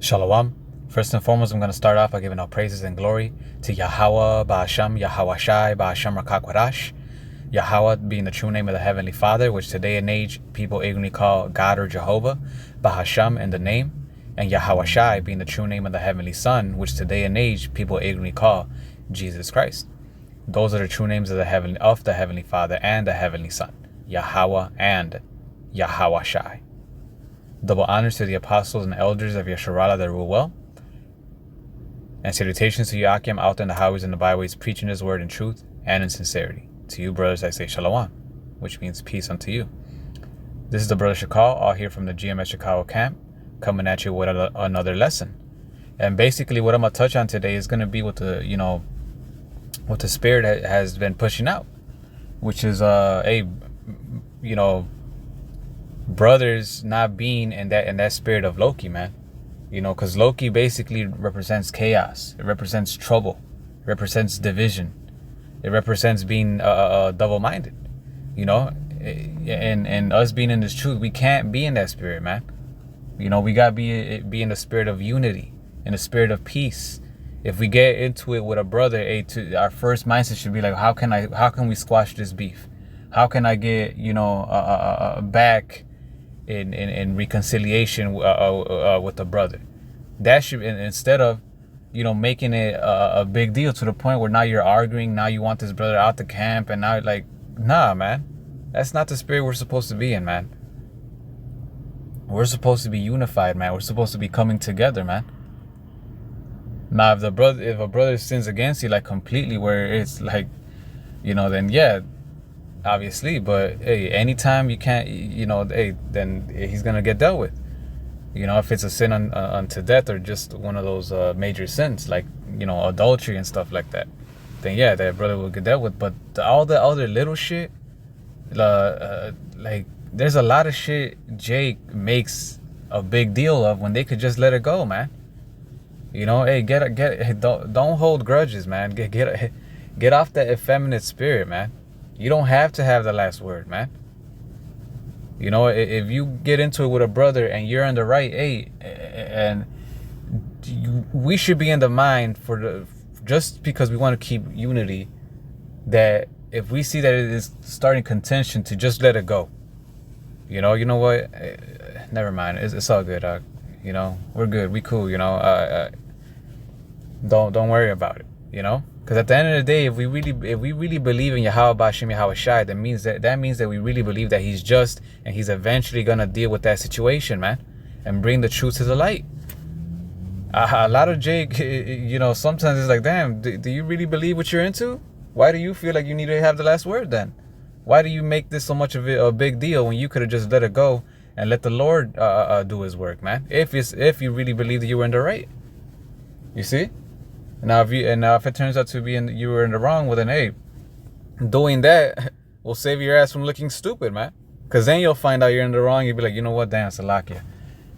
Shalom. First and foremost, I'm going to start off by giving all praises and glory to Yahweh, Ba'asham, Yahweh Shai, Ba'asham Rakakwadash. Yahweh being the true name of the Heavenly Father, which today and age people ignorantly call God or Jehovah, Ba'asham in the name, and Yahweh Shai being the true name of the Heavenly Son, which today and age people ignorantly call Jesus Christ. Those are the true names of the Heavenly Father and the Heavenly Son, Yahweh and Yahweh Shai. Double honors to the apostles and elders of Yasharala that rule well. And salutations to Yakim out in the highways and the byways, preaching his word in truth and in sincerity. To you, brothers, I say shalom, which means peace unto you. This is the brother Shakal, all here from the GMS Chicago camp, coming at you with another lesson. And basically what I'm going to touch on today is going to be what what the spirit has been pushing out, which is, brothers not being in that spirit of Loki, man. Because Loki basically represents chaos. It represents trouble. It represents division. It represents being double-minded. And us being in this truth, we can't be in that spirit, man. We gotta be in the spirit of unity, in the spirit of peace. If we get into it with a brother, our first mindset should be like, how can we squash this beef? How can I get back in reconciliation with a brother? That should, instead of making it a big deal to the point where now you're arguing, now you want this brother out the camp, and now nah, man, that's not the spirit we're supposed to be in, man. We're supposed to be unified, man. We're supposed to be coming together, man. Now if a brother sins against you completely, where it's then yeah, obviously, but hey, anytime you can't, then he's gonna get dealt with. If it's a sin unto death, or just one of those major sins like adultery and stuff like that, then yeah, that brother will get dealt with. But all the other little shit, there's a lot of shit Jake makes a big deal of when they could just let it go, man. Hey, don't hold grudges, man. Get off that effeminate spirit, man. You don't have to have the last word, man. If you get into it with a brother and you're in the right, we should be in the mind just because we want to keep unity, that if we see that it is starting contention, to just let it go. You know what? Never mind. It's all good. We're good. We cool. Don't worry about it. Because at the end of the day, if we really believe in Yahweh Ba'ashim Yahweh Shai, that means that we really believe that he's just, and he's eventually gonna deal with that situation, man, and bring the truth to the light. A lot of Jake, sometimes it's like, damn, do you really believe what you're into? Why do you feel like you need to have the last word then? Why do you make this so much of a big deal when you could have just let it go and let the Lord do his work, man? If you really believe that you were in the right, you see. Now if it turns out to be you were in the wrong, well then, hey, doing that will save your ass from looking stupid, man. Because then you'll find out you're in the wrong. You'll be like, you know what, damn, Salakia.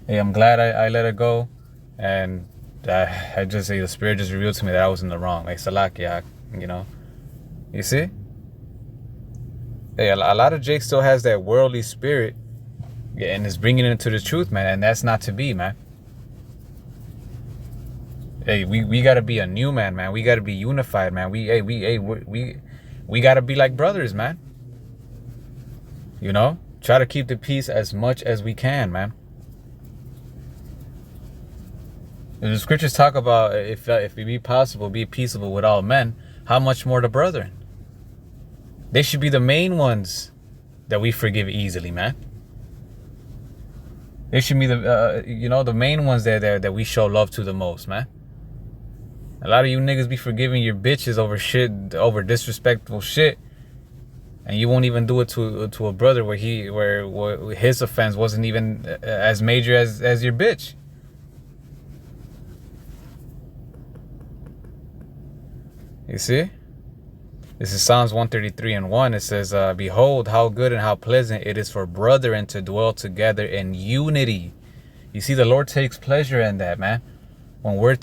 Hey, I'm glad I let it go, and I just say the spirit just revealed to me that I was in the wrong. Hey, Salakia, you see. Hey, a lot of Jake still has that worldly spirit, and is bringing it into the truth, man, and that's not to be, man. Hey, we gotta be a new man. We gotta be unified, man. We gotta be like brothers, man. Try to keep the peace as much as we can, man. The scriptures talk about if it be possible, be peaceable with all men. How much more the brethren? They should be the main ones that we forgive easily, man. They should be the main ones that we show love to the most, man. A lot of you niggas be forgiving your bitches over disrespectful shit, and you won't even do it to a brother where his offense wasn't even as major as your bitch. You see? This is Psalms 133:1. It says, behold, how good and how pleasant it is for brethren to dwell together in unity. You see, the Lord takes pleasure in that, man. When we're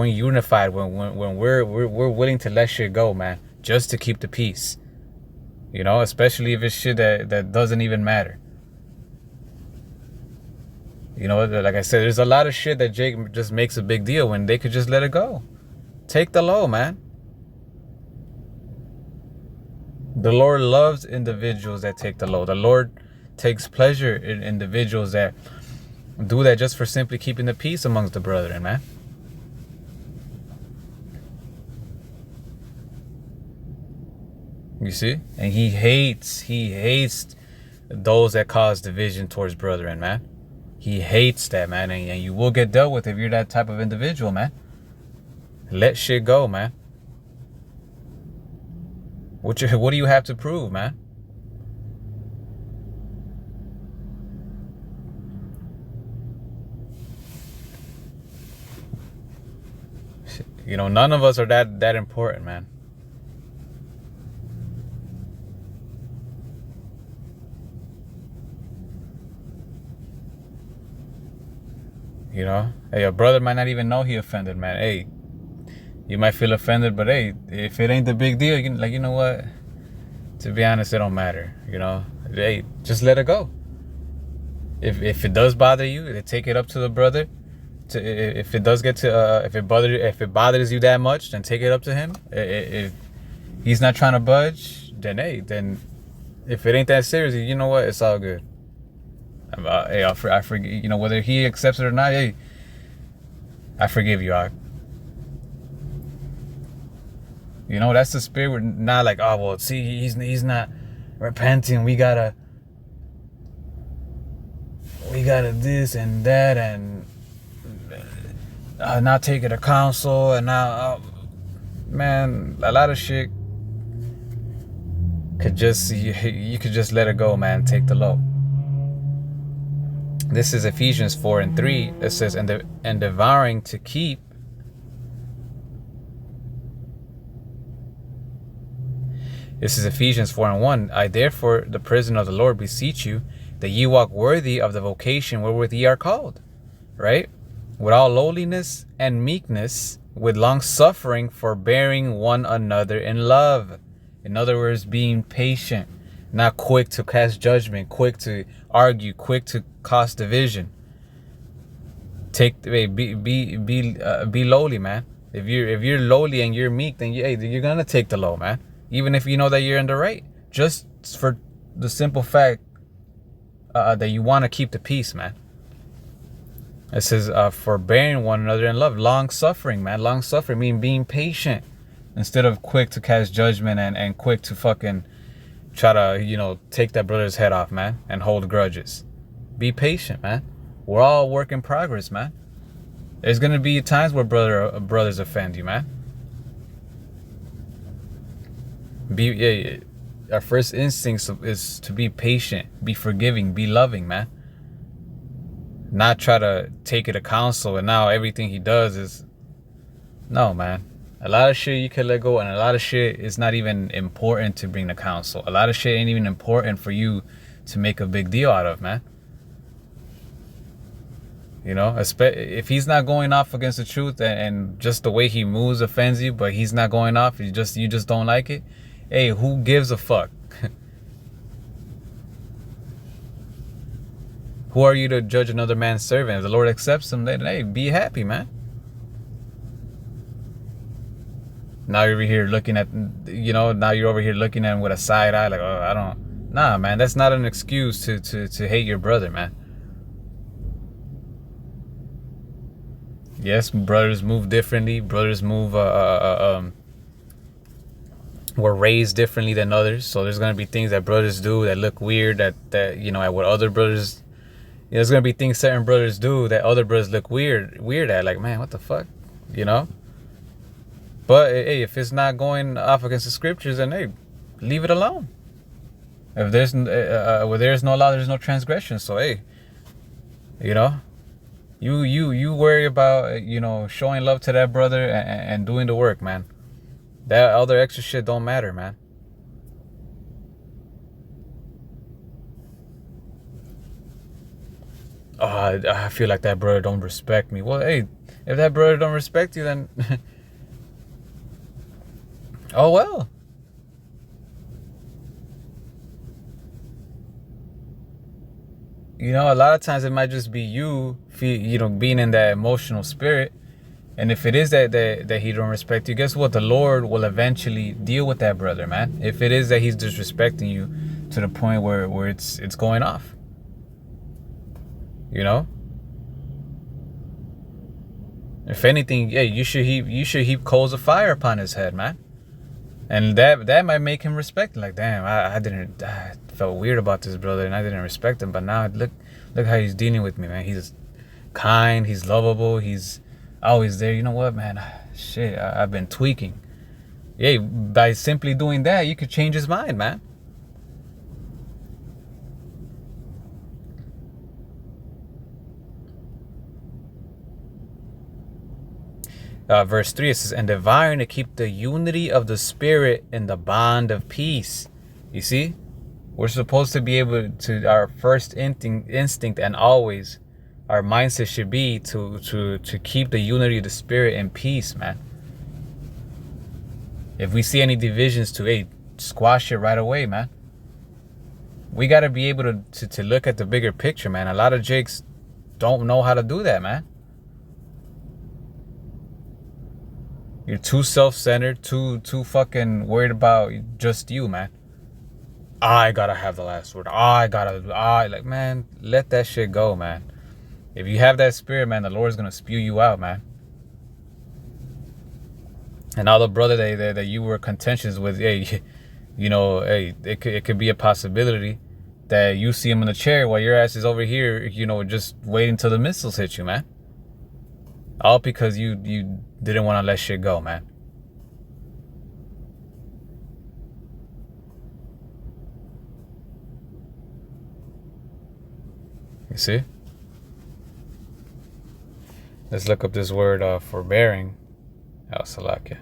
unified, when we're willing to let shit go, man, just to keep the peace. Especially if it's shit that doesn't even matter. You know, like I said, there's a lot of shit that Jake just makes a big deal when they could just let it go. Take the low, man. The Lord loves individuals that take the low. The Lord takes pleasure in individuals that do that just for simply keeping the peace amongst the brethren, man. You see? And he hates those that cause division towards brethren, man. He hates that, man. And you will get dealt with if you're that type of individual, man. Let shit go, man. What do you have to prove, man? You know, none of us are that important, man. You know, hey, a brother might not even know he offended, man. Hey, you might feel offended, but hey, if it ain't the big deal, you know what? To be honest, it don't matter. You know, hey, just let it go. If it does bother you, take it up to the brother. If it does get to if it bothers you that much, then take it up to him. If he's not trying to budge, then hey, then if it ain't that serious, you know what? It's all good. Hey, I forgive. You know, whether he accepts it or not. Hey, I forgive you. You know, that's the spirit. We're not like, oh well, see, he's not repenting. We gotta this and that and not take it to counsel and now, man, a lot of shit could just you could just let it go, man. Take the low. This is Ephesians 4:3. It says, and devouring to keep. This is Ephesians 4:1. I therefore, the prisoner of the Lord, beseech you that ye walk worthy of the vocation wherewith ye are called. Right? With all lowliness and meekness, with long suffering, forbearing one another in love. In other words, being patient, not quick to cast judgment, quick to argue, quick to cause division. Be lowly, man. If you're lowly and you're meek, then you're gonna take the low, man. Even if you know that you're in the right, just for the simple fact that you want to keep the peace, man. It says, forbearing one another in love. Long suffering, man. Long suffering means being patient instead of quick to cast judgment and quick to fucking try to, you know, take that brother's head off, man, and hold grudges. Be patient, man. We're all work in progress, man. There's going to be times where brothers offend you, man. Our first instinct is to be patient, be forgiving, be loving, man. Not try to take it to counsel and now everything he does is... No, man. A lot of shit you can let go and a lot of shit is not even important to bring to counsel. A lot of shit ain't even important for you to make a big deal out of, man. You know, if he's not going off against the truth and just the way he moves offends you, but he's not going off, you just don't like it. Hey, who gives a fuck? Who are you to judge another man's servant? If the Lord accepts him, then hey, be happy, man. Now you're over here looking at, now you're over here looking at him with a side eye, like, oh, I don't. Nah, man, that's not an excuse to hate your brother, man. Yes, brothers move differently. Brothers move, were raised differently than others. So there's gonna be things that brothers do that look weird. That at what other brothers. There's gonna be things certain brothers do that other brothers look weird at. Like, man, what the fuck, you know? But hey, if it's not going off against the scriptures, then hey, leave it alone. If there's where there's no law, there's no transgression. So hey, you know, you worry about showing love to that brother and doing the work, man. That other extra shit don't matter, man. Oh, I feel like that brother don't respect me. Well, hey, if that brother don't respect you, then oh well. a lot of times it might just be being in that emotional spirit. And if it is that he don't respect you, guess what? The Lord will eventually deal with that brother, man. If it is that he's disrespecting you to the point where it's going off. If anything, you should heap coals of fire upon his head, man. And that might make him respect. Like, damn, I felt weird about this brother and I didn't respect him. But now look how he's dealing with me, man. He's kind, he's lovable, he's always there. You know what, man? Shit, I've been tweaking. Yeah, by simply doing that, you could change his mind, man. Verse 3, it says, and desiring to keep the unity of the Spirit in the bond of peace. You see? We're supposed to be able to, our first instinct and always, our mindset should be to keep the unity of the Spirit in peace, man. If we see any divisions to squash it right away, man. We got to be able to look at the bigger picture, man. A lot of jakes don't know how to do that, man. You're too self-centered, too fucking worried about just you, man. I gotta have the last word. Like, man, let that shit go, man. If you have that spirit, man, the Lord's gonna spew you out, man. And all the brother that you were contentious with, it could be a possibility that you see him in the chair while your ass is over here, just waiting till the missiles hit you, man. All because you didn't want to let shit go, man. You see? Let's look up this word forbearing. Salakia.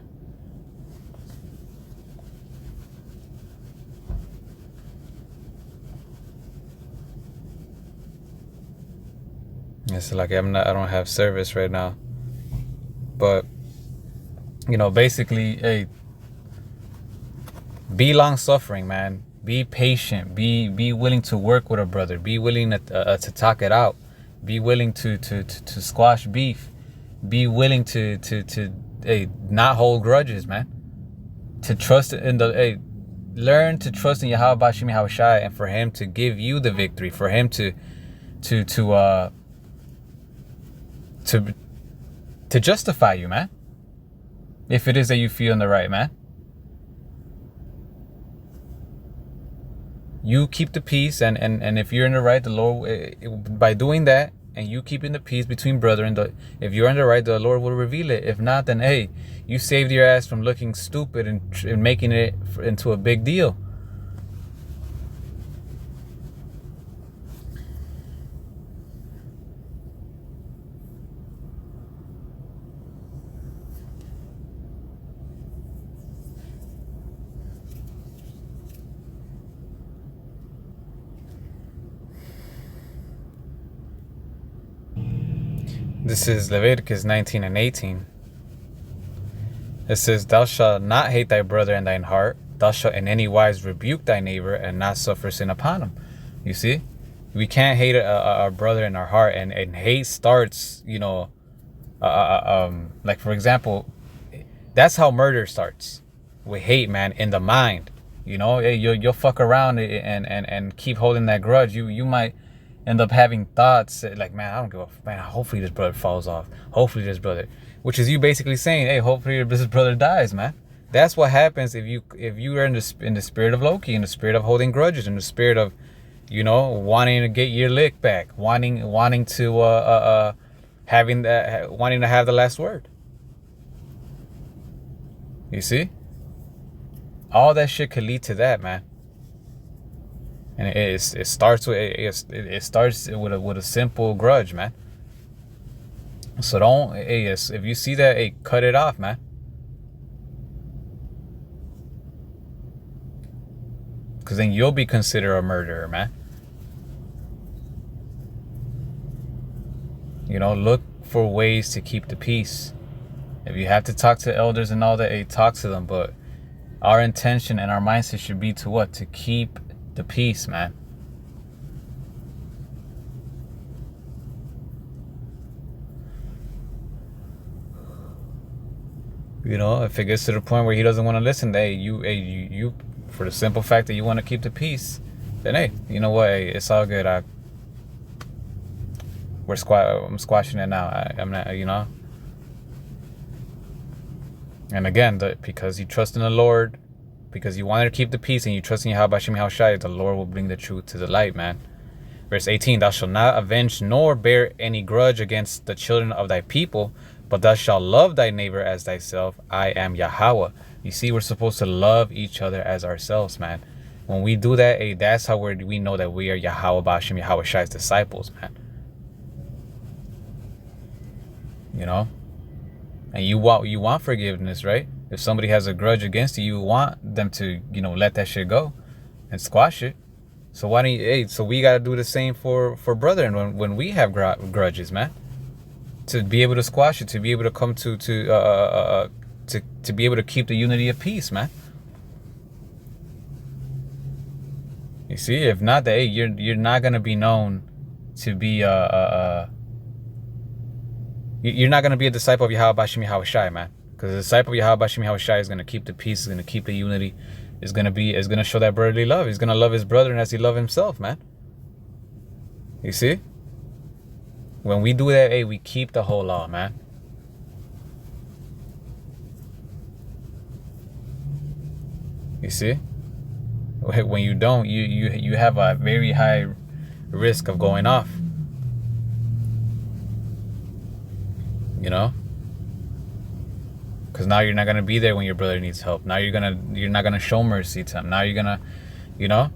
It's like I don't have service right now. But basically, be long suffering, man. Be patient. Be willing to work with a brother. Be willing to talk it out. Be willing to squash beef. Be willing to not hold grudges, man. To trust in learn to trust in Yahweh Bashim Yahushai, and for him to give you the victory, for him to justify you, man. If it is that you feel in the right, man. You keep the peace, and if you're in the right, the Lord, by doing that, and you keeping the peace between brethren, if you're in the right, the Lord will reveal it. If not, then you saved your ass from looking stupid and making it into a big deal. This is Leviticus 19 and 18. It says, thou shalt not hate thy brother in thine heart. Thou shalt in any wise rebuke thy neighbor and not suffer sin upon him. You see? We can't hate our brother in our heart. And hate starts, like, for example, that's how murder starts. With hate, man, in the mind. You'll fuck around and keep holding that grudge. You might end up having thoughts like, man, I don't give a man. Hopefully this brother falls off. Hopefully this brother, which is you basically saying, hey, hopefully this brother dies, man. That's what happens if you are in the spirit of Loki, in the spirit of holding grudges, in the spirit of, wanting to get your lick back, wanting to wanting to have the last word. You see, all that shit could lead to that, man. And it starts with a simple grudge, man. So don't, if you see that, cut it off, man. Because then you'll be considered a murderer, man. Look for ways to keep the peace. If you have to talk to elders and all that, talk to them. But our intention and our mindset should be to what? To keep the peace, man. You know, if it gets to the point where he doesn't want to listen, you, for the simple fact that you want to keep the peace, then hey, you know what? Hey, it's all good. I'm squashing it now. I'm not, you know. And again, because you trust in the Lord, because you wanted to keep the peace and you trust in Yahweh Shem Shai, the Lord will bring the truth to the light, man. Verse 18, thou shalt not avenge nor bear any grudge against the children of thy people, but thou shalt love thy neighbor as thyself. I am Yahweh. You see, we're supposed to love each other as ourselves, man. When we do that, hey, that's how we know that we are Yahweh Bashem Yahweh Shai's disciples, man. You know? And you want forgiveness, right? If somebody has a grudge against you, you want them to, you know, let that shit go and squash it. So why don't you, hey, so we got to do the same for brethren when we have grudges, man. To be able to squash it, to be able to come to be able to keep the unity of peace, man. You see, if not, that hey, you're not gonna be known to be you're not gonna be a disciple of Yahweh Bashem Yahweh Shai, man. Because a disciple of Yahweh Bashem Yahweh Shai is gonna keep the peace, is gonna keep the unity, is gonna show that brotherly love. He's gonna love his brother as he loves himself, man. You see? When we do that, hey, we keep the whole law, man. You see? When you don't, you have a very high risk of going off. You know? Because now you're not gonna be there when your brother needs help. Now you're not gonna show mercy to him. Now you're gonna, you know?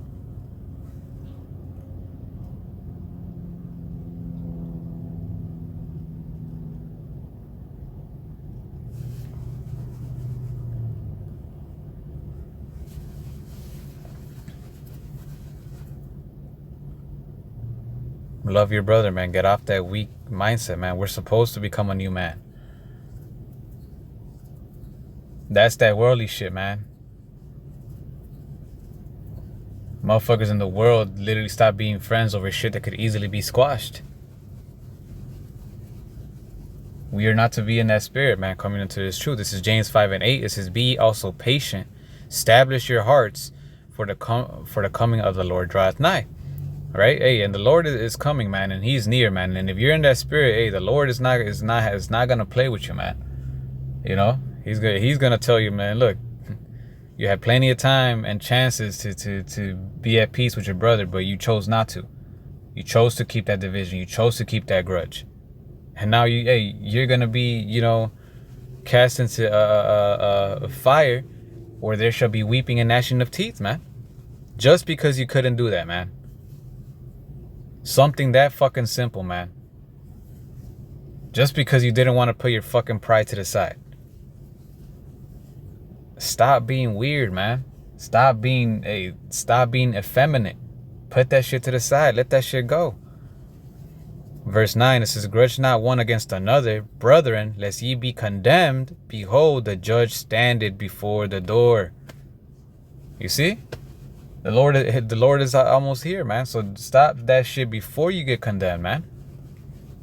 Love your brother, man. Get off that weak mindset, man. We're supposed to become a new man. That's that worldly shit, man. Motherfuckers in the world literally stop being friends over shit that could easily be squashed. We are not to be in that spirit, man, coming into this truth. This is James 5:8. It says, be also patient. Establish your hearts, for the coming of the Lord draweth nigh. Right? Hey, and the Lord is coming, man, and he's near, man. And if you're in that spirit, hey, the Lord is not gonna play with you, man. You know? He's gonna tell you, man, look, you had plenty of time and chances to be at peace with your brother, but you chose not to. You chose to keep that division. You chose to keep that grudge. And now you're gonna be, you know, cast into a fire where there shall be weeping and gnashing of teeth, man. Just because you couldn't do that, man. Something that fucking simple, man. Just because you didn't want to put your fucking pride to the side. Stop being weird, man. Stop being effeminate. Put that shit to the side. Let that shit go. Verse 9, it says, grudge not one against another, brethren, lest ye be condemned. Behold, the judge standeth before the door. You see? The Lord is almost here, man. So stop that shit before you get condemned, man.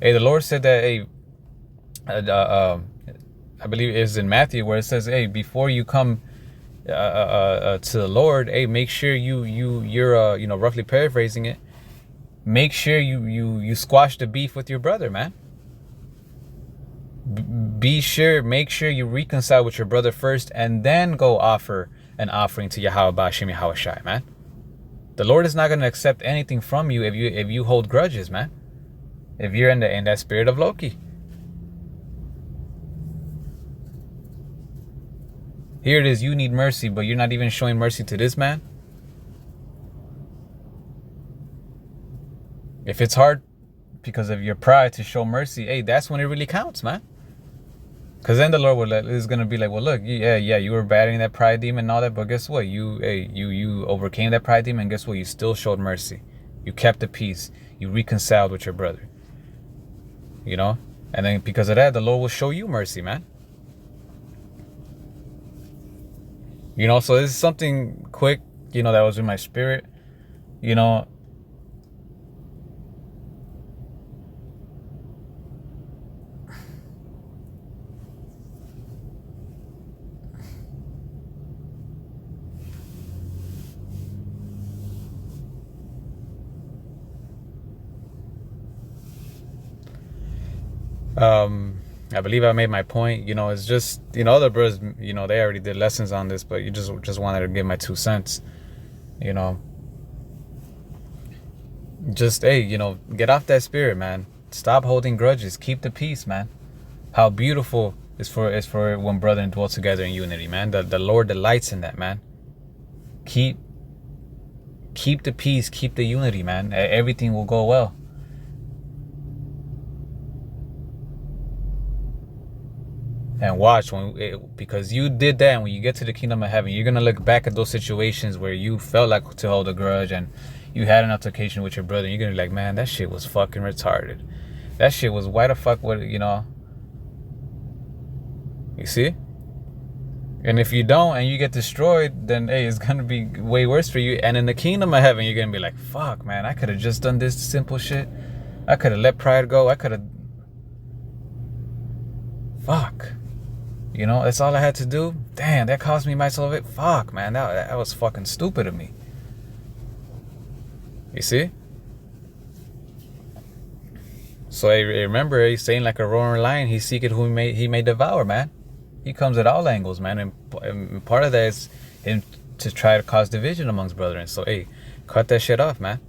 Hey, the Lord said that, hey, I believe it's in Matthew where it says, hey, before you come to the Lord, hey, make sure you're you know, roughly paraphrasing it, make sure you squash the beef with your brother, man. Make sure you reconcile with your brother first, and then go offer an offering to Yahweh Bashem Yahweh Shai, man. The Lord is not going to accept anything from you if you hold grudges, man. If you're in that spirit of Loki. Here it is, you need mercy, but you're not even showing mercy to this man. If it's hard because of your pride to show mercy, hey, that's when it really counts, man. Because then the Lord is going to be like, well, look, yeah, you were battling that pride demon and all that, but guess what? You overcame that pride demon, and guess what? You still showed mercy. You kept the peace. You reconciled with your brother. You know? And then because of that, the Lord will show you mercy, man. You know, so this is something quick, you know, that was in my spirit. You know, I believe I made my point. You know, it's just, you know, other brothers, you know, they already did lessons on this, but you just wanted to give my 2 cents. You know, just, hey, you know, get off that spirit, man. Stop holding grudges. Keep the peace, man. How beautiful is for when brethren dwell together in unity, man. The Lord delights in that, man. Keep the peace, keep the unity, man. Everything will go well. And watch because you did that, and when you get to the kingdom of heaven, you're gonna look back at those situations where you felt like to hold a grudge and you had an altercation with your brother, and you're gonna be like, man, that shit was fucking retarded. That shit was, why the fuck would, you know? You see? And if you don't and you get destroyed, then hey, it's gonna be way worse for you. And in the kingdom of heaven, you're gonna be like, fuck, man, I could have just done this simple shit. I could have let pride go. I could have. Fuck. You know, that's all I had to do. Damn, that cost me my salvation. Fuck, man, that was fucking stupid of me. You see? So I remember, he's saying like a roaring lion, he seeketh who he may devour, man. He comes at all angles, man, and part of that is him to try to cause division amongst brethren. So hey, cut that shit off, man.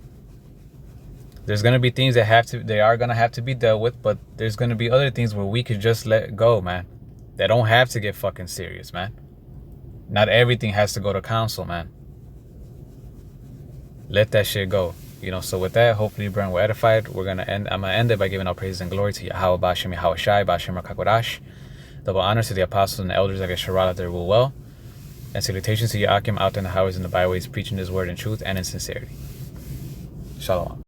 There's gonna be things they are gonna have to be dealt with, but there's gonna be other things where we could just let go, man. They don't have to get fucking serious, man. Not everything has to go to council, man. Let that shit go. You know, so with that, hopefully brethren were edified. I'm gonna end it by giving all praise and glory to Yahweh Bashem Yahweh Shai Bashem Rakakodash. Double honors to the apostles and the elders that get Sharala their will well. And salutations to Yakim out in the highways and the byways, preaching his word in truth and in sincerity. Shalom.